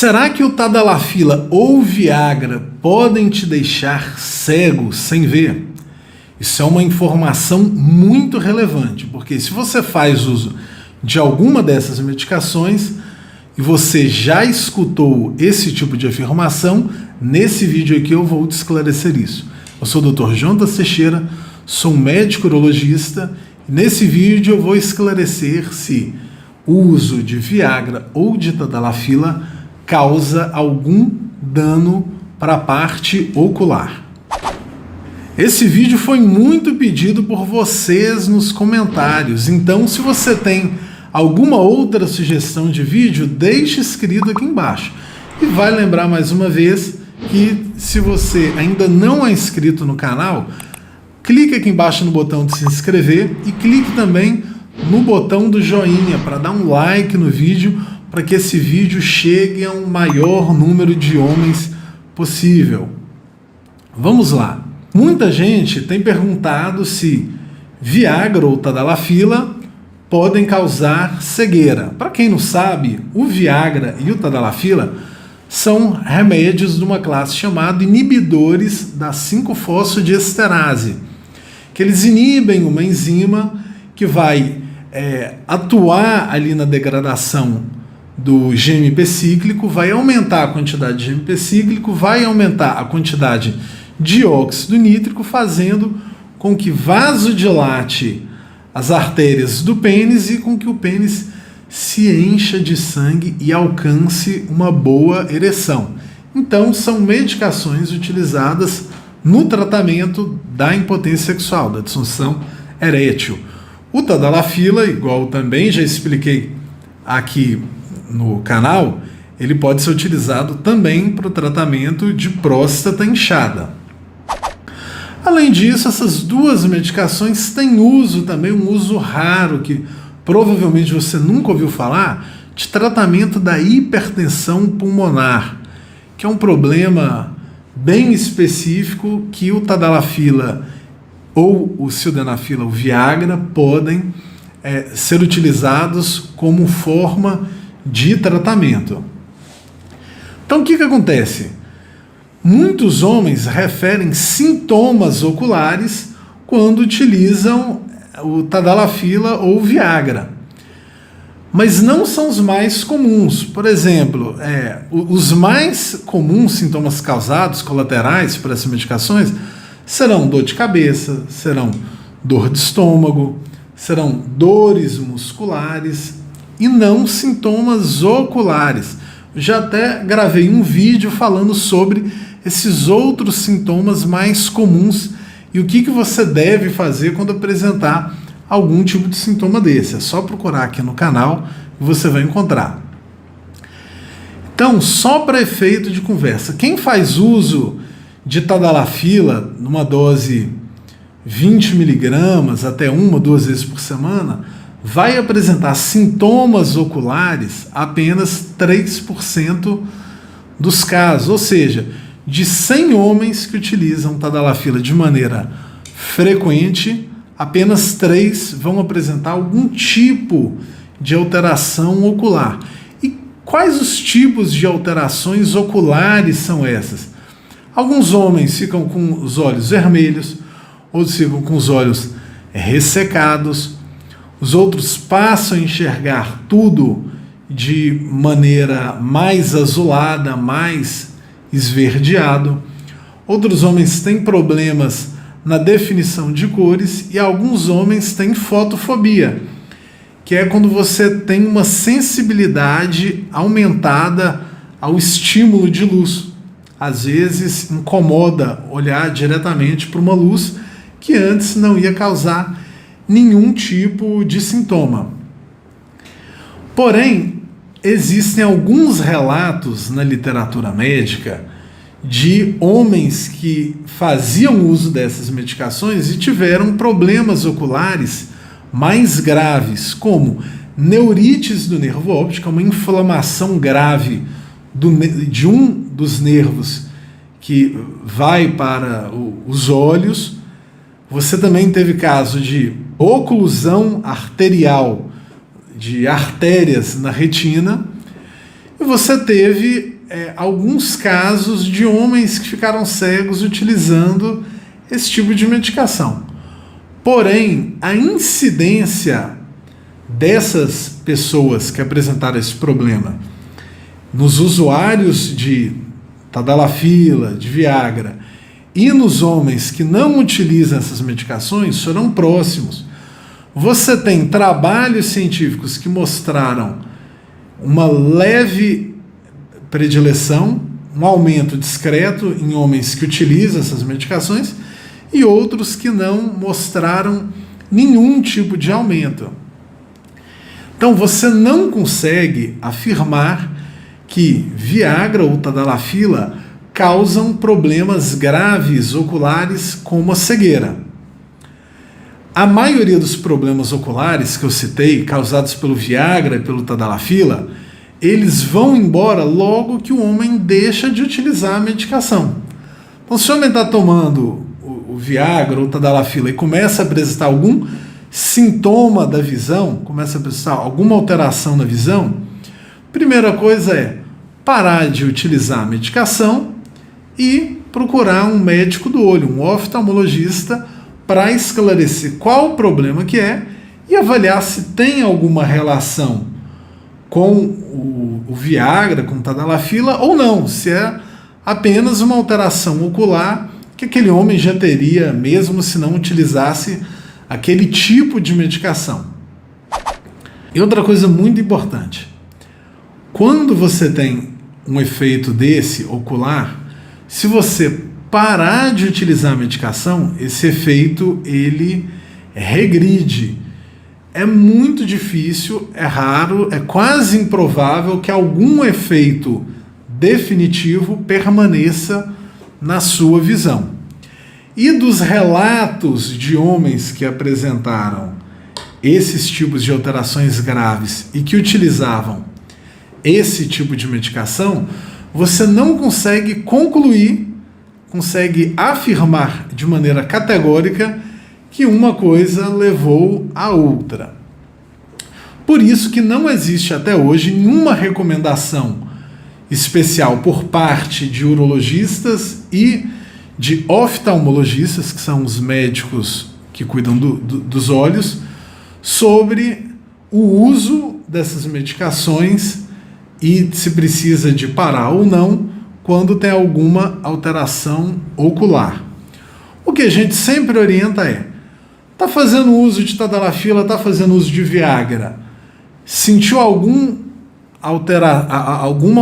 Será que o Tadalafila ou Viagra podem te deixar cego sem ver? Isso é uma informação muito relevante, porque se você faz uso de alguma dessas medicações e você já escutou esse tipo de afirmação, nesse vídeo aqui eu vou te esclarecer isso. Eu sou o Dr. Jonas Teixeira, sou um médico urologista e nesse vídeo eu vou esclarecer se o uso de Viagra ou de Tadalafila causa algum dano para a parte ocular. Esse vídeo foi muito pedido por vocês nos comentários, então se você tem alguma outra sugestão de vídeo, deixe escrito aqui embaixo. E vai lembrar mais uma vez que se você ainda não é inscrito no canal, clique aqui embaixo no botão de se inscrever e clique também no botão do joinha para dar um like no vídeo, para que esse vídeo chegue a um maior número de homens possível. Vamos lá. Muita gente tem perguntado se Viagra ou Tadalafila podem causar cegueira. Para quem não sabe, o Viagra e o Tadalafila são remédios de uma classe chamada inibidores da 5-fosfodiesterase, que eles inibem uma enzima que vai atuar ali na degradação do GMP cíclico, vai aumentar a quantidade de GMP cíclico, vai aumentar a quantidade de óxido nítrico, fazendo com que vasodilate as artérias do pênis e com que o pênis se encha de sangue e alcance uma boa ereção. Então, são medicações utilizadas no tratamento da impotência sexual, da disfunção erétil. O Tadalafila, igual também já expliquei aqui no canal, ele pode ser utilizado também para o tratamento de próstata inchada. Além disso, essas duas medicações têm uso também, um uso raro, que provavelmente você nunca ouviu falar, de tratamento da hipertensão pulmonar, que é um problema bem específico que o Tadalafila ou o Sildenafila, o Viagra, podem ser utilizados como forma de tratamento. Então o que acontece? Muitos homens referem sintomas oculares quando utilizam o Tadalafila ou o Viagra, mas não são os mais comuns. Por exemplo, os mais comuns sintomas causados, colaterais por essas medicações, serão dor de cabeça, serão dor de estômago, serão dores musculares e não sintomas oculares. Já até gravei um vídeo falando sobre esses outros sintomas mais comuns e o que você deve fazer quando apresentar algum tipo de sintoma desse. É só procurar aqui no canal e você vai encontrar. Então, só para efeito de conversa, quem faz uso de Tadalafila numa dose 20 miligramas até 1-2 vezes por semana vai apresentar sintomas oculares apenas 3% dos casos, ou seja, de 100 homens que utilizam Tadalafila de maneira frequente, apenas 3 vão apresentar algum tipo de alteração ocular. E quais os tipos de alterações oculares são essas? Alguns homens ficam com os olhos vermelhos, outros ficam com os olhos ressecados, os outros passam a enxergar tudo de maneira mais azulada, mais esverdeado. Outros homens têm problemas na definição de cores e alguns homens têm fotofobia, que é quando você tem uma sensibilidade aumentada ao estímulo de luz. Às vezes incomoda olhar diretamente para uma luz que antes não ia causar nenhum tipo de sintoma. Porém, existem alguns relatos na literatura médica de homens que faziam uso dessas medicações e tiveram problemas oculares mais graves, como neurites do nervo óptico, uma inflamação grave de um dos nervos que vai para os olhos. Você também teve caso de oclusão arterial, de artérias na retina, E você teve alguns casos de homens que ficaram cegos utilizando esse tipo de medicação. Porém, a incidência dessas pessoas que apresentaram esse problema nos usuários de Tadalafila, de Viagra, e nos homens que não utilizam essas medicações serão próximos. Você tem trabalhos científicos que mostraram uma leve predileção, um aumento discreto em homens que utilizam essas medicações e outros que não mostraram nenhum tipo de aumento. Então você não consegue afirmar que Viagra ou Tadalafila causam problemas graves oculares como a cegueira. A maioria dos problemas oculares que eu citei, causados pelo Viagra e pelo Tadalafila, eles vão embora logo que o homem deixa de utilizar a medicação. Então, se o homem está tomando o Viagra ou o Tadalafila e começa a apresentar algum sintoma da visão, começa a apresentar alguma alteração na visão, primeira coisa é parar de utilizar a medicação e procurar um médico do olho, um oftalmologista, para esclarecer qual o problema que é e avaliar se tem alguma relação com o Viagra, com o Tadalafila ou não, se é apenas uma alteração ocular que aquele homem já teria mesmo se não utilizasse aquele tipo de medicação. E outra coisa muito importante, quando você tem um efeito desse ocular, se você parar de utilizar a medicação, esse efeito ele regride. É muito difícil, é raro, é quase improvável que algum efeito definitivo permaneça na sua visão. E dos relatos de homens que apresentaram esses tipos de alterações graves e que utilizavam esse tipo de medicação, você não consegue concluir, consegue afirmar de maneira categórica que uma coisa levou à outra. Por isso que não existe até hoje nenhuma recomendação especial por parte de urologistas e de oftalmologistas, que são os médicos que cuidam dos olhos, sobre o uso dessas medicações e se precisa de parar ou não quando tem alguma alteração ocular. O que a gente sempre orienta é: está fazendo uso de Tadalafila, está fazendo uso de Viagra, sentiu alguma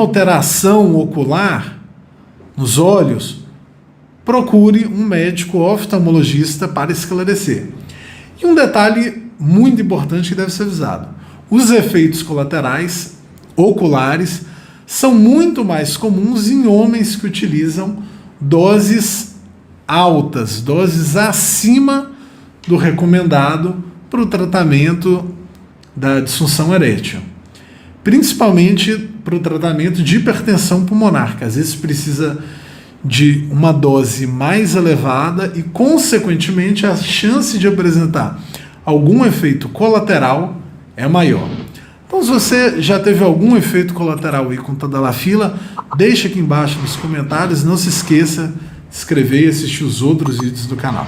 alteração ocular nos olhos, procure um médico oftalmologista para esclarecer. E um detalhe muito importante que deve ser avisado: os efeitos colaterais oculares são muito mais comuns em homens que utilizam doses altas, doses acima do recomendado para o tratamento da disfunção erétil, principalmente para o tratamento de hipertensão pulmonar, que às vezes precisa de uma dose mais elevada e, consequentemente, a chance de apresentar algum efeito colateral é maior. Então, se você já teve algum efeito colateral aí com Tadalafila, deixa aqui embaixo nos comentários. Não se esqueça de se inscrever e assistir os outros vídeos do canal.